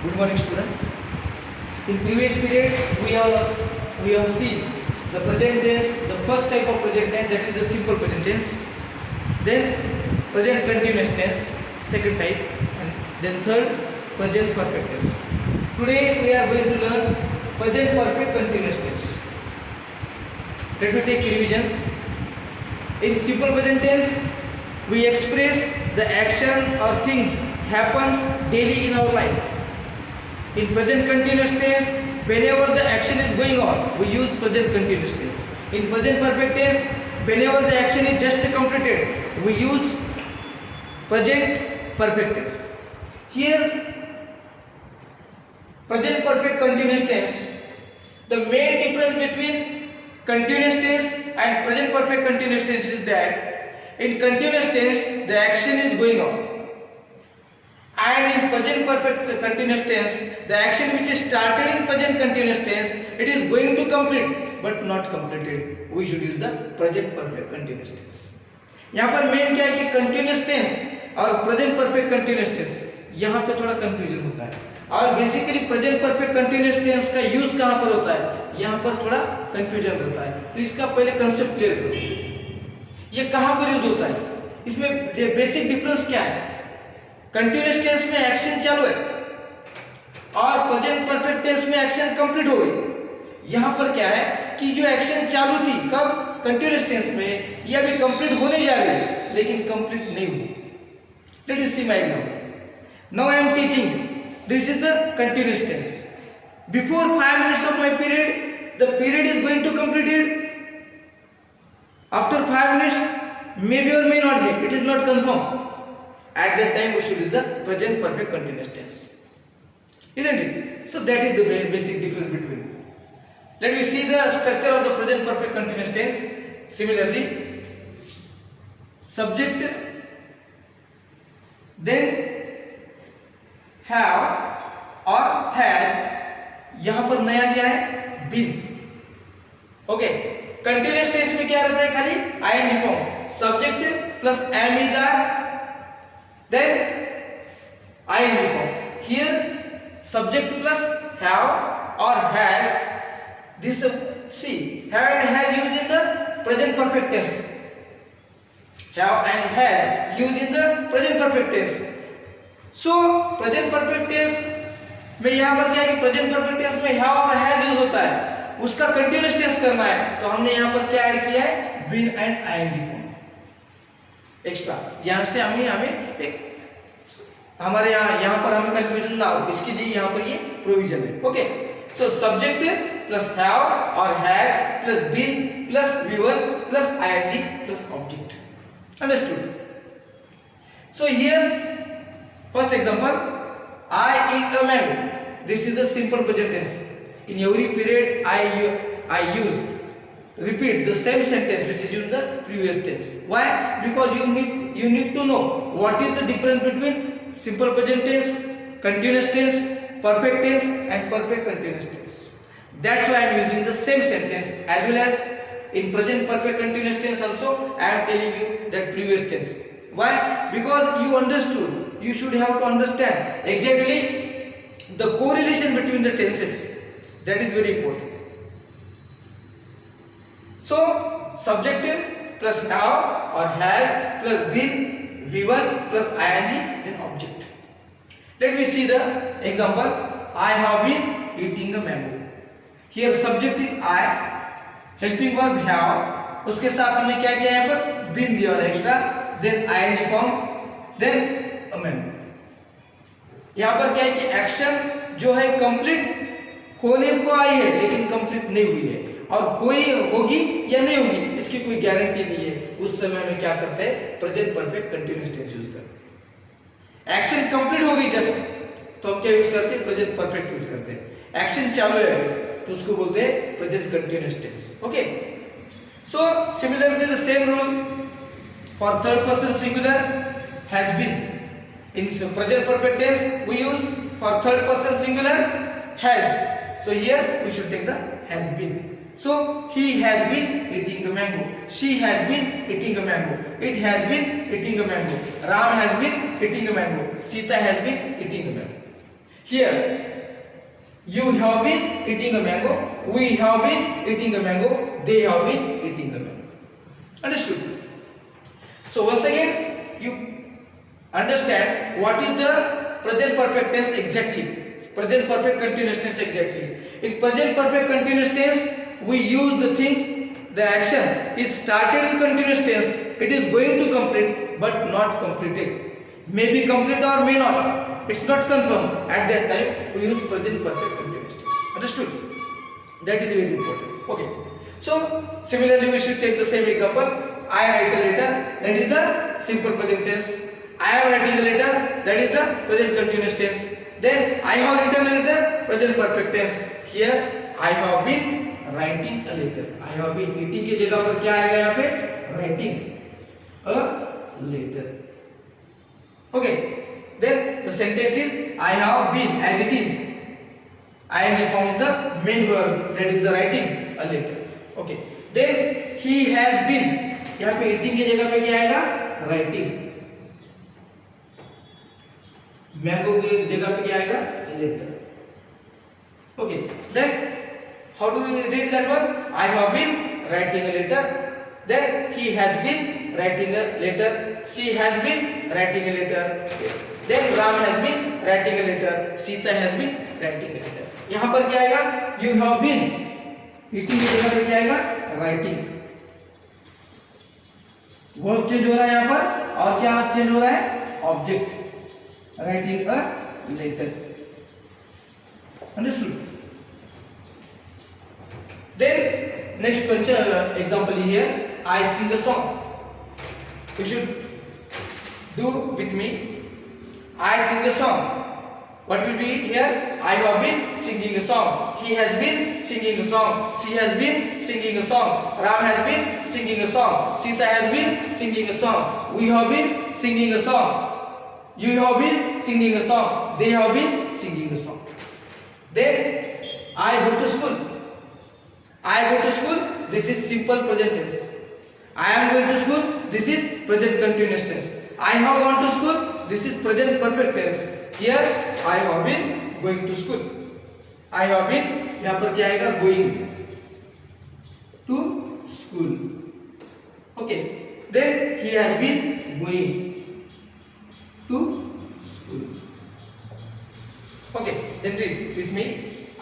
Good morning, student. In previous period, we have seen the present tense, the first type of present tense, that is the simple present tense. Then present continuous tense, second type, and then third, present perfect tense. Today we are going to learn present perfect continuous tense. Let me take revision. In simple present tense, we express the action or things happens daily in our life. In present continuous tense, whenever the action is going on, we use present continuous tense. In present perfect tense, whenever the action is just completed, we use present perfect tense. Here, present perfect continuous tense, the main difference between continuous tense and present perfect continuous tense is that in continuous tense, the action is going on. And in present perfect continuous tense, the action which is started in present continuous tense, it is going to complete but not completed. We should use the present perfect continuous tense. यहाँ पर main क्या है कि continuous tense और present perfect continuous tense, यहाँ पे थोड़ा confusion होता है. और basically present perfect continuous tense का यूज कहाँ पर होता है, यहाँ पर थोड़ा कंफ्यूजन होता है. तो इसका पहले कंसेप्ट क्लियर करो. ये कहाँ पर यूज होता है, इसमें बेसिक डिफरेंस क्या है. कंटिन्यूस टेंस में एक्शन चालू है और प्रेजेंट परफेक्ट टेंस में एक्शन कंप्लीट हो गई. यहाँ पर क्या है कि जो एक्शन चालू थी कब, कंटिन्यूस टेंस में, ये अभी कंप्लीट होने जा रही है लेकिन कंप्लीट नहीं हुई. Let you see my example. Now I am teaching, this is the continuous tense. Before 5 minutes of my period, the period is going to completed. After 5 minutes, maybe or may not be, it is not confirmed. At that time we should use the present perfect continuous tense, isn't it? So that is the basic difference between. Let me see the structure of the present perfect continuous tense. Similarly, subject, then have or has. यहां पर नया क्या है, been. Okay, continuous tense में क्या रहता है, खाली ing form, subject plus am is are, then ing form. Here subject plus have or has. This see, have and has used in the present perfect tense. Have and has used in the present perfect tense. So present perfect tense में यहाँ पर क्या है कि present perfect tense में have और has use होता है, उसका continuous tense करना है तो हमने यहाँ पर क्या ऐड किया है, been and ing form extra. यहाँ से हमें एक हमारे यहाँ पर हमें कंफ्यूजन ना हो, इसके लिए यहाँ पर ये प्रोविजन है. Okay, so subject plus have और has plus been plus V one plus ING plus object. Understood? So here first example, I eat a mango. This is the simple present tense. In every period I use repeat the same sentence which is in the previous tense. Why? Because you need to know what is the difference between simple present tense, continuous tense, perfect tense and perfect continuous tense. That's why I am using the same sentence, as well as in present perfect continuous tense also I am telling you that previous tense. Why? Because you understood, you should have to understand exactly the correlation between the tenses. That is very important. So subjective plus have or has plus been, v1 plus ing, then object. Let me see the example. I have been eating a mango. Here subject is I, helping verb have, उसके साथ हमने क्या किया यहाँ पर, been दिया extra, then ing form, then a mango. यहाँ पर क्या है कि एक्शन जो है कंप्लीट होने को आई है लेकिन कंप्लीट नहीं हुई है, और होगी या नहीं होगी इसकी कोई गारंटी नहीं है. उस समय में क्या करते हैं, present perfect continuous tense use करते हैं. एक्शन कंप्लीट हो गई जस्ट तो हम क्या यूज करते हैं, प्रेजेंट परफेक्ट यूज करते हैं. एक्शन चालू है तो उसको बोलते हैं present continuous tense. Okay, so similarly the same rule for third person singular, has been. In present perfect tense we use for third person singular has. So here we should take the has been. So he has been eating a mango. She has been eating a mango. It has been eating a mango. Ram has been eating a mango. Sita has been eating a mango. Here, you have been eating a mango, we have been eating a mango, they have been eating a mango. Understood? So once again, you understand what is the present perfect tense exactly. Present perfect continuous tense exactly. In present perfect continuous tense, we use the things, the action is started in continuous tense, it is going to complete but not completed. May be complete or may not. It's not confirmed. At that time, we use present perfect continuous tense. Understood? That is very important. Okay. So similarly, we should take the same example. I write a letter. That is the simple present tense. I am writing a letter. That is the present continuous tense. Then I have written a letter. Present perfect tense. Here I have been writing a letter. I have been eating की जगह पर क्या आएगा यहाँ पे? Writing a letter. Okay. Then the sentence is I have been, as it is. ing form the main verb, that is the writing a letter. Okay. Then he has been. यहाँ पे eating की जगह पे क्या आएगा? Writing. Mango की जगह पे क्या आएगा? Letter. Okay. Then how do we read that one? I have been writing a letter. Then he has been writing a letter. She has been writing a letter. Then Ram has been writing a letter. Sita has been writing a letter. यहाँ पर क्या आएगा? You have been. Eating की जगह पे क्या आएगा? Writing. Verb change हो रहा है यहाँ पर और क्या चेंज हो रहा है? Object. Writing a letter. Understood? Then next example here. I sing a song. You should do with me. I sing a song. What will be here? I have been singing a song. He has been singing a song. She has been singing a song. Ram has been singing a song. Sita has been singing a song. We have been singing a song. You have been singing a song. They have been singing a song. Then I go to school. I go to school. This is simple present tense. I am going to school. This is present continuous tense. I have gone to school. This is present perfect tense. Here I have been going to school. I have been यहाँ पर क्या आएगा? Going to school. Okay. Then he has been going to school. Okay. Then read with me.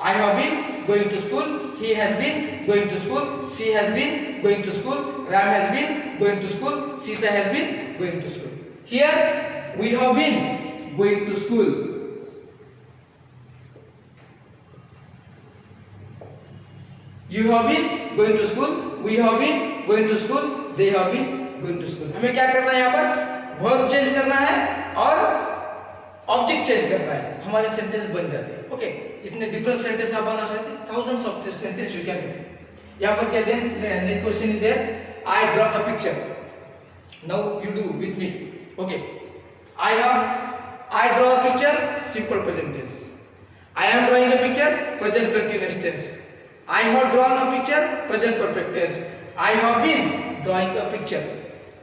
I have been going to school. He has been going to school. She has been going to school. Ram has been going to school. Sita has been going to school. Here we have been going to school. You have been going to school. We have been going to school. They have been going to school. हमें क्या करना है यहाँ पर? Verb change करना है और object change करना है. हमारे सेंटेंस बन जाते हैं. ओके. इतने डिफरेंट सेंटेंस आप बना सकते हैं. Thousands of sentences you can make. यहाँ पर क्या दें? Next question is there. I draw a picture. Now you do with me. Okay. I draw a picture. Simple present tense. I am drawing a picture. Present continuous tense. I have drawn a picture. Present perfect tense. I have been drawing a picture.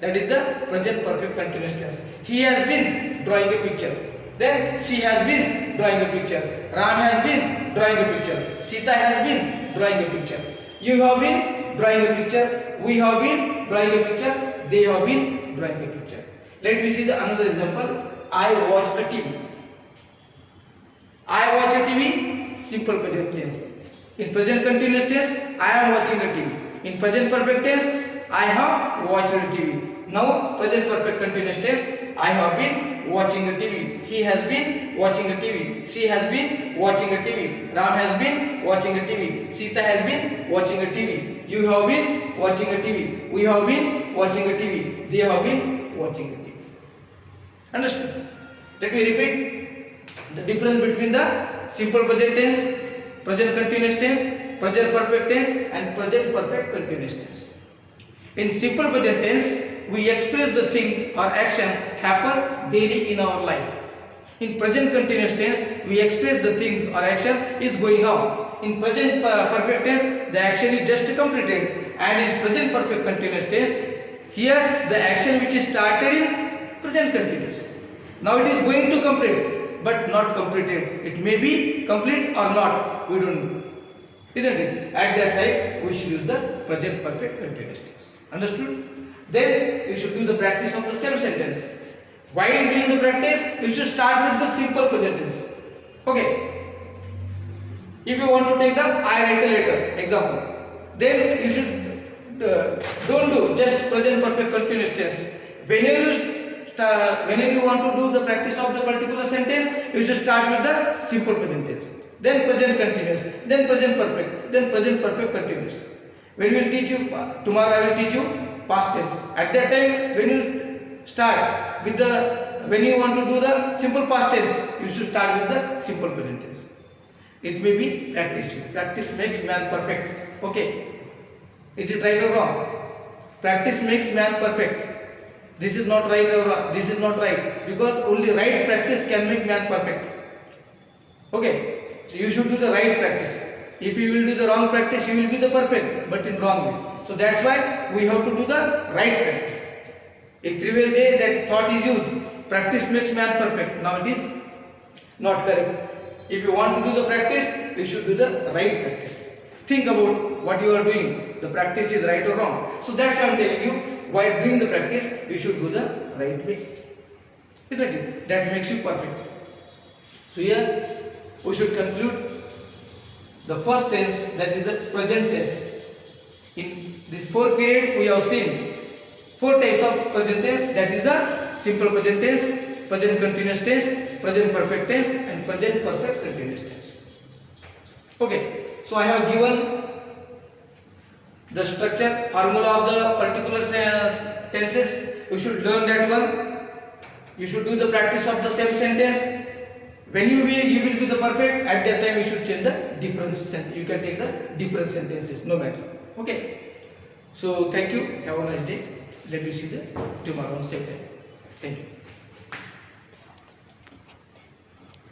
That is the present perfect continuous tense. He has been drawing a picture. Then she has been drawing a picture. Ram has been drawing a picture. Sita has been drawing a picture. You have been drawing a picture. We have been drawing a picture. They have been drawing a picture. Let me see the another example. I watch a TV. I watch a TV. Simple present tense. In present continuous tense, I am watching a TV. In present perfect tense, I have watched a TV. Now present perfect continuous tense, I have been watching a TV. He has been watching a TV. She has been watching a TV. Ram has been watching a TV. Sita has been watching a TV. You have been watching a TV. We have been watching a TV. They have been watching a TV. Understood? Let me repeat the difference between the simple present tense, present continuous tense, present perfect tense and present perfect continuous tense. In simple present tense, we express the things or action happen daily in our life. In present continuous tense, we express the things or action is going on. In present perfect tense, the action is just completed. And in present perfect continuous tense, here the action which is started in present continuous. Now it is going to complete. but not completed. It may be complete or not, we don't know. Isn't it? At that time, we should use the present perfect continuous tense. Understood? Then you should do the practice of the same sentence. While doing the practice, you should start with the simple present tense. Okay. If you want to take the I write a letter example, then you should don't do just present perfect continuous tense. Whenever you want to do the practice of the particular sentence, you should start with the simple present tense, then present continuous, then present perfect, then present perfect continuous. When we will teach you tomorrow, I will teach you past tense. At that time, when you start with when you want to do the simple past tense, you should start with the simple present tense. It may be practiced. Practice makes man perfect. Okay. Is it right or wrong? Practice makes man perfect. This is not right or wrong. This is not right. Because only right practice can make man perfect. Okay. So you should do the right practice. If you will do the wrong practice, you will be the perfect, but in wrong way. So that's why we have to do the right practice. In previous day that thought is used. Practice makes man perfect. Now it is not correct. If you want to do the practice, you should do the right practice. Think about what you are doing. The practice is right or wrong. So that's why I am telling you, while doing the practice, you should do the right way. Isn't it? That makes you perfect. So here, we should conclude the first tense, that is the present tense. In this 4 period, we have seen 4 types of present tense, that is the simple present tense, present continuous tense, present perfect tense, and present perfect continuous tense. Okay. So I have given the structure, formula of the particular tenses. You should learn that one. You should do the practice of the same sentence. When you will be the perfect. At that time you should change the different sentence. You can take the different sentences, no matter. Okay. So thank you. Have a nice day. Let me see the tomorrow same time. Thank you.